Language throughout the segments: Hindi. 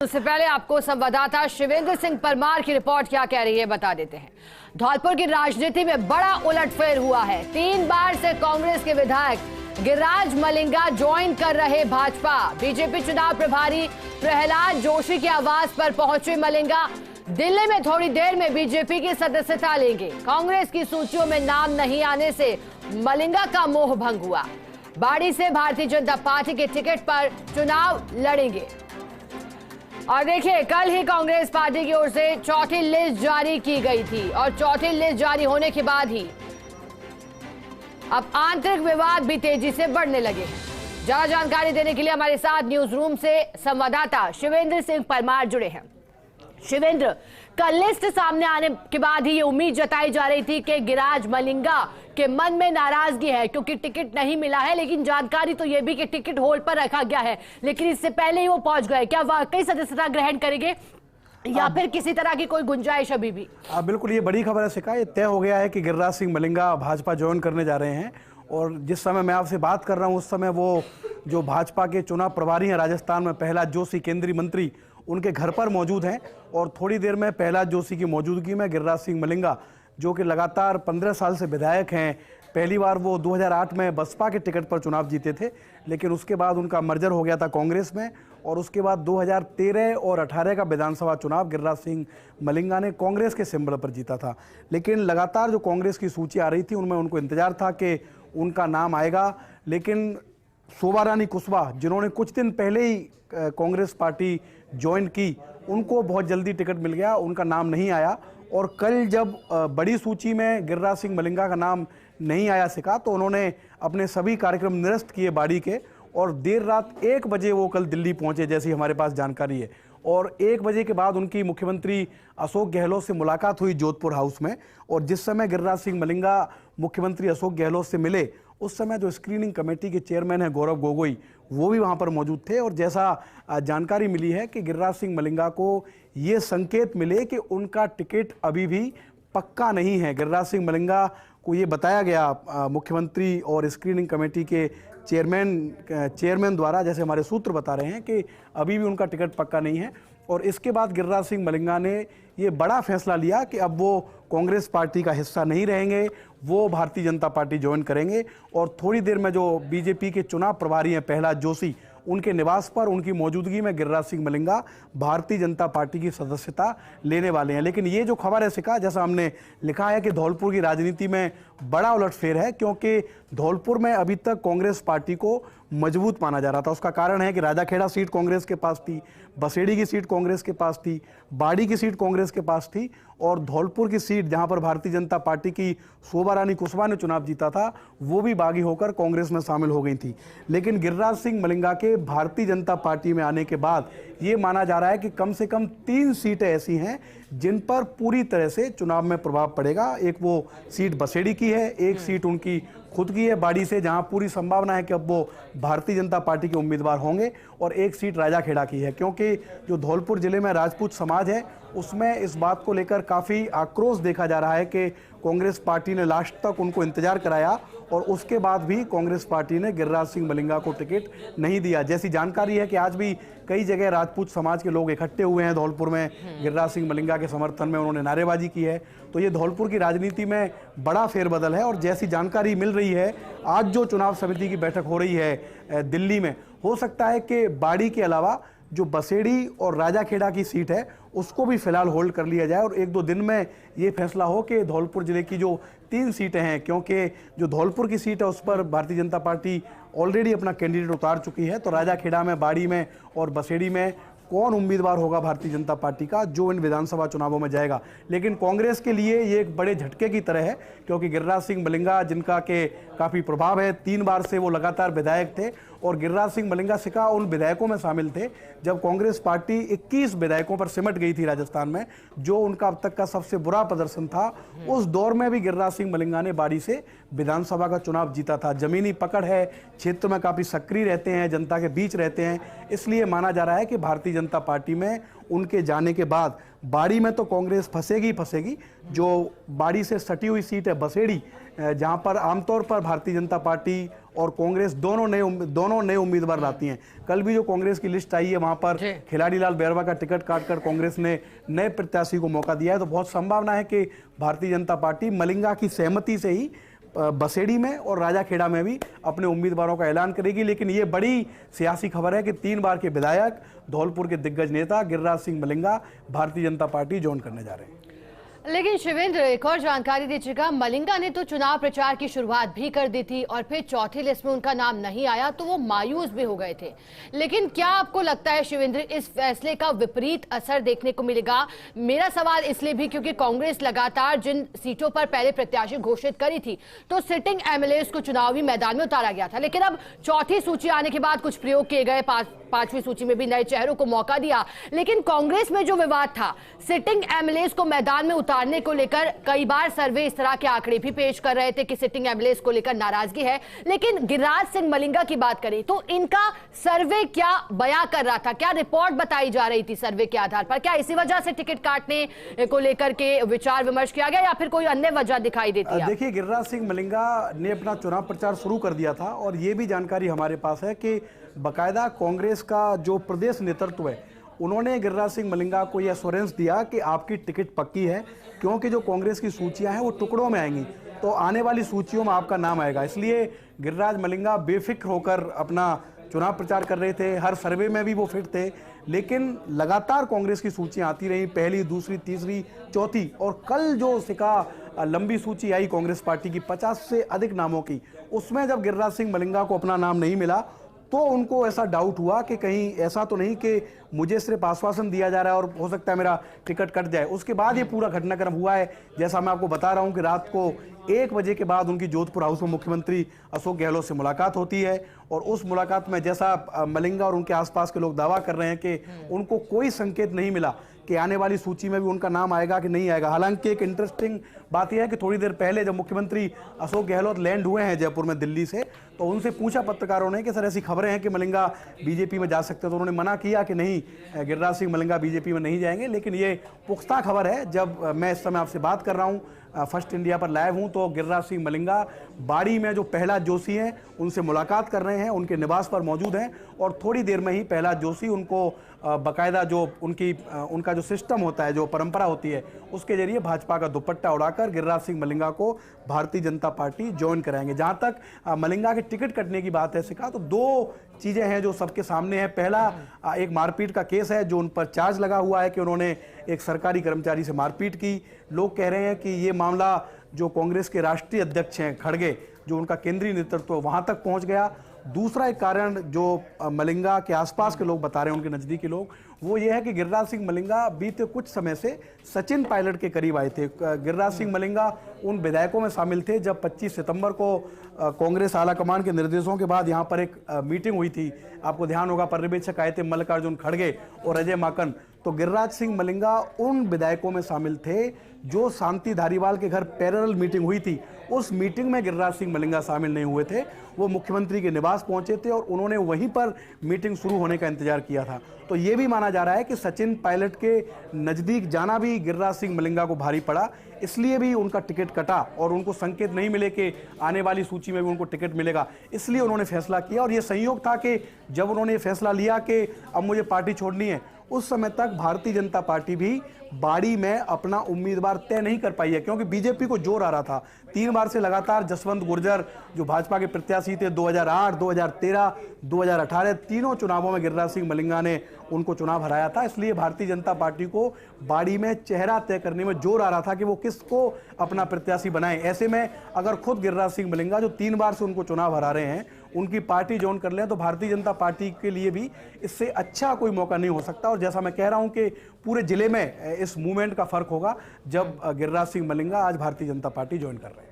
उससे पहले आपको संवाददाता शिवेंद्र सिंह परमार की रिपोर्ट क्या कह रही है बता देते हैं। धौलपुर की राजनीति में बड़ा उलटफेर हुआ है। 3 बार से कांग्रेस के विधायक गिरिराज मलिंगा ज्वाइन कर रहे भाजपा। बीजेपी चुनाव प्रभारी प्रहलाद जोशी के आवास पर पहुंचे मलिंगा। दिल्ली में थोड़ी देर में बीजेपी की सदस्यता लेंगे। कांग्रेस की सूचियों में नाम नहीं आने से मलिंगा का मोह भंग हुआ। बाड़ी से भारतीय जनता पार्टी के टिकट पर चुनाव लड़ेंगे। और देखिए, कल ही कांग्रेस पार्टी की ओर से चौथी लिस्ट जारी की गई थी और चौथी लिस्ट जारी होने के बाद ही अब आंतरिक विवाद भी तेजी से बढ़ने लगे हैं। ज्यादा जानकारी देने के लिए हमारे साथ न्यूज रूम से संवाददाता शिवेंद्र सिंह परमार जुड़े हैं। शिवेंद्र, कल लिस्ट सामने आने के बाद ही ये उम्मीद जताई जा रही थी कि गिरिराज मलिंगा के मन में नाराजगी है क्योंकि टिकट नहीं मिला है, लेकिन जानकारी तो ये भी कि टिकट होल्ड पर रखा गया है, लेकिन इससे पहले ही वो पहुंच गए। क्या वाकई सदस्यता ग्रहण करेंगे या फिर किसी तरह की कोई गुंजाइश अभी भी? बिल्कुल, ये बड़ी खबर है शिका। ये तय हो गया है कि गिरिराज सिंह मलिंगा भाजपा ज्वाइन करने जा रहे हैं। और जिस समय मैं आपसे बात कर रहा हूँ उस समय वो जो भाजपा के चुनाव प्रभारी हैं राजस्थान में, प्रहलाद जोशी, केंद्रीय मंत्री, उनके घर पर मौजूद हैं। और थोड़ी देर में प्रहलाद जोशी की मौजूदगी में गिरिराज सिंह मलिंगा, जो कि लगातार 15 साल से विधायक हैं, पहली बार वो 2008 में बसपा के टिकट पर चुनाव जीते थे, लेकिन उसके बाद उनका मर्जर हो गया था कांग्रेस में। और उसके बाद 2013 और 18 का विधानसभा चुनाव गिरिराज सिंह मलिंगा ने कांग्रेस के सिंबल पर जीता था। लेकिन लगातार जो कांग्रेस की सूची आ रही थी उनमें उनको इंतजार था कि उनका नाम आएगा, लेकिन शोभा रानी कुशवाहा, जिन्होंने कुछ दिन पहले ही कांग्रेस पार्टी ज्वाइन की, उनको बहुत जल्दी टिकट मिल गया, उनका नाम नहीं आया। और कल जब बड़ी सूची में गिरिराज सिंह मलिंगा का नाम नहीं आया सिका, तो उन्होंने अपने सभी कार्यक्रम निरस्त किए बाड़ी के, और देर रात 1 बजे वो कल दिल्ली पहुंचे, जैसी हमारे पास जानकारी है। और 1 बजे के बाद उनकी मुख्यमंत्री अशोक गहलोत से मुलाकात हुई जोधपुर हाउस में। और जिस समय गिरिराज सिंह मलिंगा मुख्यमंत्री अशोक गहलोत से मिले, उस समय जो स्क्रीनिंग कमेटी के चेयरमैन हैं गौरव गोगोई, वो भी वहाँ पर मौजूद थे। और जैसा जानकारी मिली है कि गिरिराज सिंह मलिंगा को ये संकेत मिले कि उनका टिकट अभी भी पक्का नहीं है। गिरिराज सिंह मलिंगा को ये बताया गया मुख्यमंत्री और स्क्रीनिंग कमेटी के चेयरमैन द्वारा, जैसे हमारे सूत्र बता रहे हैं, कि अभी भी उनका टिकट पक्का नहीं है। और इसके बाद गिरिराज सिंह मलिंगा ने ये बड़ा फैसला लिया कि अब वो कांग्रेस पार्टी का हिस्सा नहीं रहेंगे, वो भारतीय जनता पार्टी ज्वाइन करेंगे। और थोड़ी देर में जो बीजेपी के चुनाव प्रभारी हैं प्रहलाद जोशी, उनके निवास पर उनकी मौजूदगी में गिरिराज सिंह मलिंगा भारतीय जनता पार्टी की सदस्यता लेने वाले हैं। लेकिन ये जो खबर है सिका, जैसा हमने लिखा है कि धौलपुर की राजनीति में बड़ा उलटफेर है, क्योंकि धौलपुर में अभी तक कांग्रेस पार्टी को मजबूत माना जा रहा था। उसका कारण है कि राजाखेड़ा सीट कांग्रेस के पास थी, बसेड़ी की सीट कांग्रेस के पास थी, बाड़ी की सीट कांग्रेस के पास थी, और धौलपुर की सीट जहां पर भारतीय जनता पार्टी की शोभा रानी कुशवाहा ने चुनाव जीता था, वो भी बागी होकर कांग्रेस में शामिल हो गई थी। लेकिन गिरिराज सिंह मलिंगा के भारतीय जनता पार्टी में आने के बाद ये माना जा रहा है कि कम से कम 3 सीटें ऐसी हैं जिन पर पूरी तरह से चुनाव में प्रभाव पड़ेगा। एक वो सीट बसेड़ी की है, एक सीट उनकी खुद की है बाड़ी से, जहां पूरी संभावना है कि अब वो भारतीय जनता पार्टी के उम्मीदवार होंगे, और एक सीट राजाखेड़ा की है, क्योंकि जो धौलपुर जिले में राजपूत समाज है उसमें इस बात को लेकर काफ़ी आक्रोश देखा जा रहा है कि कांग्रेस पार्टी ने लास्ट तक उनको इंतजार कराया और उसके बाद भी कांग्रेस पार्टी ने गिरिराज सिंह मलिंगा को टिकट नहीं दिया। जैसी जानकारी है कि आज भी कई जगह राजपूत समाज के लोग इकट्ठे हुए हैं धौलपुर में, गिरिराज सिंह मलिंगा के समर्थन में उन्होंने नारेबाजी की है। तो ये धौलपुर की राजनीति में बड़ा फेरबदल है। और जैसी जानकारी मिल रही है, आज जो चुनाव समिति की बैठक हो रही है दिल्ली में, हो सकता है कि बाड़ी के अलावा जो बसेड़ी और राजाखेड़ा की सीट है उसको भी फिलहाल होल्ड कर लिया जाए, और 1-2 दिन में ये फैसला हो कि धौलपुर जिले की जो 3 सीटें हैं, क्योंकि जो धौलपुर की सीट है उस पर भारतीय जनता पार्टी ऑलरेडी अपना कैंडिडेट उतार चुकी है, तो राजाखेड़ा में, बाड़ी में और बसेड़ी में कौन उम्मीदवार होगा भारतीय जनता पार्टी का जो इन विधानसभा चुनावों में जाएगा। लेकिन कांग्रेस के लिए ये एक बड़े झटके की तरह है, क्योंकि गिरिराज सिंह मलिंगा, जिनका के काफ़ी प्रभाव है, 3 बार से वो लगातार विधायक थे, और गिरिराज सिंह मलिंगा सिका उन विधायकों में शामिल थे जब कांग्रेस पार्टी 21 विधायकों पर सिमट गई थी राजस्थान में, जो उनका अब तक का सबसे बुरा प्रदर्शन था। उस दौर में भी गिरिराज सिंह मलिंगा ने बाड़ी से विधानसभा का चुनाव जीता था। जमीनी पकड़ है, क्षेत्र में काफ़ी सक्रिय रहते हैं, जनता के बीच रहते हैं, इसलिए माना जा रहा है कि भारतीय जनता पार्टी में उनके जाने के बाद बाड़ी में तो कांग्रेस फंसेगी। जो बाड़ी से सटी हुई सीट है बसेड़ी, जहां पर आमतौर पर भारतीय जनता पार्टी और कांग्रेस दोनों नए उम्मीदवार लाती हैं। कल भी जो कांग्रेस की लिस्ट आई है वहां पर खिलाड़ी लाल बैरवा का टिकट काटकर कांग्रेस ने नए प्रत्याशी को मौका दिया है। तो बहुत संभावना है कि भारतीय जनता पार्टी मलिंगा की सहमति से ही बसेड़ी में और राजाखेड़ा में भी अपने उम्मीदवारों का ऐलान करेगी। लेकिन ये बड़ी सियासी खबर है कि 3 बार के विधायक, धौलपुर के दिग्गज नेता गिरिराज सिंह मलिंगा भारतीय जनता पार्टी ज्वाइन करने जा रहे हैं। लेकिन शिवेंद्र, एक और जानकारी दीजिएगा, मलिंगा ने तो चुनाव प्रचार की शुरुआत भी कर दी थी और फिर चौथी लिस्ट में उनका नाम नहीं आया तो वो मायूस भी हो गए थे। लेकिन क्या आपको लगता है शिवेंद्र, इस फैसले का विपरीत असर देखने को मिलेगा? मेरा सवाल इसलिए भी क्योंकि कांग्रेस लगातार जिन सीटों पर पहले प्रत्याशी घोषित करी थी तो सिटिंग एमएलए को चुनावी मैदान में उतारा गया था, लेकिन अब चौथी सूची आने के बाद कुछ प्रयोग किए गए, पांचवी सूची में भी नए चेहरों को मौका दिया। लेकिन कांग्रेस में जो विवाद था, सिटिंग एमएलए को मैदान में उतारने को लेकर कई बार सर्वे इस तरह के आंकड़े भी पेश कर रहे थे कि सिटिंग एमएलए को लेकर नाराजगी है। लेकिन गिरिराज सिंह मलिंगा की बात करें तो इनका सर्वे क्या बयां कर रहा था, क्या रिपोर्ट बताई जा रही थी सर्वे के आधार पर? क्या इसी वजह से टिकट काटने को लेकर के विचार विमर्श किया गया या फिर कोई अन्य वजह दिखाई देती है? देखिए, गिरिराज सिंह मलिंगा ने अपना चुनाव प्रचार शुरू कर दिया था और ये भी जानकारी हमारे पास है कि बाकायदा कांग्रेस का जो प्रदेश नेतृत्व है उन्होंने गिरिराज सिंह मलिंगा को यह एश्योरेंस दिया कि आपकी टिकट पक्की है, क्योंकि जो कांग्रेस की सूचियां हैं वो टुकड़ों में आएंगी, तो आने वाली सूचियों में आपका नाम आएगा। इसलिए गिरिराज मलिंगा बेफिक्र होकर अपना चुनाव प्रचार कर रहे थे। हर सर्वे में भी वो फिट थे। लेकिन लगातार कांग्रेस की सूचियां आती रही, पहली, दूसरी, तीसरी, चौथी, और कल जो सिका लंबी सूची आई कांग्रेस पार्टी की 50 से अधिक नामों की, उसमें जब गिरिराज सिंह मलिंगा को अपना नाम नहीं मिला तो उनको ऐसा डाउट हुआ कि कहीं ऐसा तो नहीं कि मुझे सिर्फ आश्वासन दिया जा रहा है और हो सकता है मेरा टिकट कट जाए। उसके बाद ये पूरा घटनाक्रम हुआ है। जैसा मैं आपको बता रहा हूं कि रात को 1 बजे के बाद उनकी जोधपुर हाउस में मुख्यमंत्री अशोक गहलोत से मुलाकात होती है और उस मुलाकात में जैसा मलिंगा और उनके आसपास के लोग दावा कर रहे हैं कि उनको कोई संकेत नहीं मिला कि आने वाली सूची में भी उनका नाम आएगा कि नहीं आएगा। हालांकि एक इंटरेस्टिंग बात यह है कि थोड़ी देर पहले जब मुख्यमंत्री अशोक गहलोत लैंड हुए हैं जयपुर में दिल्ली से, तो उनसे पूछा पत्रकारों ने कि सर ऐसी खबरें हैं कि मलिंगा बीजेपी में जा सकते हैं, तो उन्होंने मना किया कि नहीं, गिरिराज सिंह मलिंगा बीजेपी में नहीं जाएंगे। लेकिन ये पुख्ता खबर है। जब मैं इस समय आपसे बात कर रहा हूँ, फर्स्ट इंडिया पर लाइव हूं, तो गिरिराज सिंह मलिंगा बाड़ी में जो प्रहलाद जोशी हैं उनसे मुलाकात कर रहे हैं, उनके निवास पर मौजूद हैं और थोड़ी देर में ही प्रहलाद जोशी उनको बाकायदा जो उनका जो सिस्टम होता है, जो परंपरा होती है, उसके जरिए भाजपा का दुपट्टा उड़ाकर गिरिराज सिंह मलिंगा को भारतीय जनता पार्टी ज्वाइन कराएंगे। जहां तक मलिंगा के टिकट कटने की बात है सिका, तो 2 चीजें हैं जो सबके सामने है। पहला, एक मारपीट का केस है जो उन पर चार्ज लगा हुआ है कि उन्होंने एक सरकारी कर्मचारी से मारपीट की। लोग कह रहे हैं कि ये मामला जो कांग्रेस के राष्ट्रीय अध्यक्ष हैं खड़गे, जो उनका केंद्रीय नेतृत्व वहां तक पहुंच गया। दूसरा एक कारण जो मलिंगा के आसपास के लोग बता रहे हैं, उनके नजदीकी लोग, वो ये है कि गिरिराज सिंह मलिंगा बीते कुछ समय से सचिन पायलट के करीब आए थे। गिरिराज सिंह मलिंगा उन विधायकों में शामिल थे जब 25 सितंबर को कांग्रेस आला कमान के निर्देशों के बाद यहाँ पर एक मीटिंग हुई थी। आपको ध्यान होगा, पर्यवेक्षक आए थे मल्लिकार्जुन खड़गे और अजय माकन। तो गिरिराज सिंह मलिंगा उन विधायकों में शामिल थे जो शांति धारीवाल के घर पैरेलल मीटिंग हुई थी। उस मीटिंग में गिरिराज सिंह मलिंगा शामिल नहीं हुए थे, वो मुख्यमंत्री के निवास पहुंचे थे और उन्होंने वहीं पर मीटिंग शुरू होने का इंतजार किया था। तो ये भी माना जा रहा है कि सचिन पायलट के नजदीक जाना भी गिरिराज सिंह मलिंगा को भारी पड़ा, इसलिए भी उनका टिकट कटा और उनको संकेत नहीं मिले कि आने वाली सूची में भी उनको टिकट मिलेगा, इसलिए उन्होंने फैसला किया। और ये संयोग था कि जब उन्होंने ये फैसला लिया कि अब मुझे पार्टी छोड़नी है, उस समय तक भारतीय जनता पार्टी भी बाड़ी में अपना उम्मीदवार तय नहीं कर पाई है, क्योंकि बीजेपी को जोर आ रहा था। 3 बार से लगातार जसवंत गुर्जर जो भाजपा के प्रत्याशी थे, 2008, 2013, 2018 तीनों चुनावों में गिरिराज सिंह मलिंगा ने उनको चुनाव हराया था। इसलिए भारतीय जनता पार्टी को बाड़ी में चेहरा तय करने में जोर आ रहा था कि वो किसको अपना प्रत्याशी बनाए। ऐसे में अगर खुद गिरिराज सिंह मलिंगा जो 3 बार से उनको चुनाव हरा रहे हैं, उनकी पार्टी ज्वाइन कर लें, तो भारतीय जनता पार्टी के लिए भी इससे अच्छा कोई मौका नहीं हो सकता। और जैसा मैं कह रहा हूं कि पूरे जिले में इस मूवमेंट का फर्क होगा जब गिरिराज सिंह मलिंगा आज भारतीय जनता पार्टी ज्वाइन कर रहे हैं।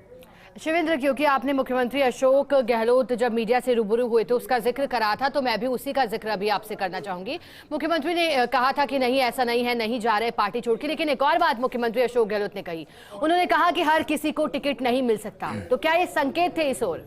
शिवेंद्र, क्योंकि आपने मुख्यमंत्री अशोक गहलोत जब मीडिया से रूबरू हुए थे उसका जिक्र करा था, तो मैं भी उसी का जिक्र अभी आपसे करना चाहूंगी। मुख्यमंत्री ने कहा था कि नहीं, ऐसा नहीं है, नहीं जा रहे पार्टी छोड़ के। लेकिन एक और बात मुख्यमंत्री अशोक गहलोत ने कही, उन्होंने कहा कि हर किसी को टिकट नहीं मिल सकता। तो क्या ये संकेत थे इस ओर?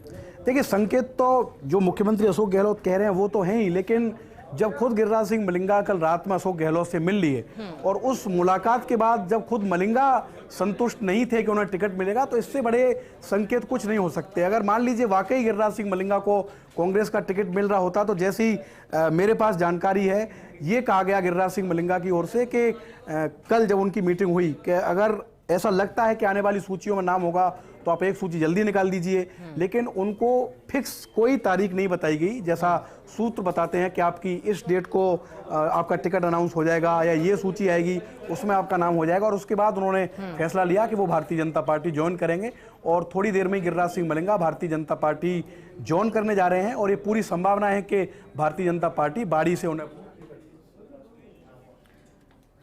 देखिए, संकेत तो जो मुख्यमंत्री अशोक गहलोत कह रहे हैं वो तो हैं ही, लेकिन जब खुद गिरिराज सिंह मलिंगा कल रात में अशोक गहलोत से मिल लिए और उस मुलाकात के बाद जब खुद मलिंगा संतुष्ट नहीं थे कि उन्हें टिकट मिलेगा, तो इससे बड़े संकेत कुछ नहीं हो सकते। अगर मान लीजिए वाकई गिरिराज सिंह मलिंगा को कांग्रेस का टिकट मिल रहा होता, तो जैसी मेरे पास जानकारी है, ये कहा गया गिरिराज सिंह मलिंगा की ओर से कि कल जब उनकी मीटिंग हुई कि अगर ऐसा लगता है कि आने वाली सूचियों में नाम होगा तो आप एक सूची जल्दी निकाल दीजिए, लेकिन उनको फिक्स कोई तारीख नहीं बताई गई। जैसा सूत्र बताते हैं कि आपकी इस डेट को आपका टिकट अनाउंस हो जाएगा या ये सूची आएगी उसमें आपका नाम हो जाएगा, और उसके बाद उन्होंने फैसला लिया कि वो भारतीय जनता पार्टी ज्वाइन करेंगे और थोड़ी देर में गिरिराज सिंह मलिंगा भारतीय जनता पार्टी ज्वाइन करने जा रहे हैं। और ये पूरी संभावना है कि भारतीय जनता पार्टी बाड़ी से उन्हें।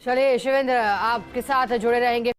चलिए शिवेंद्र, आपके साथ जुड़े रहेंगे।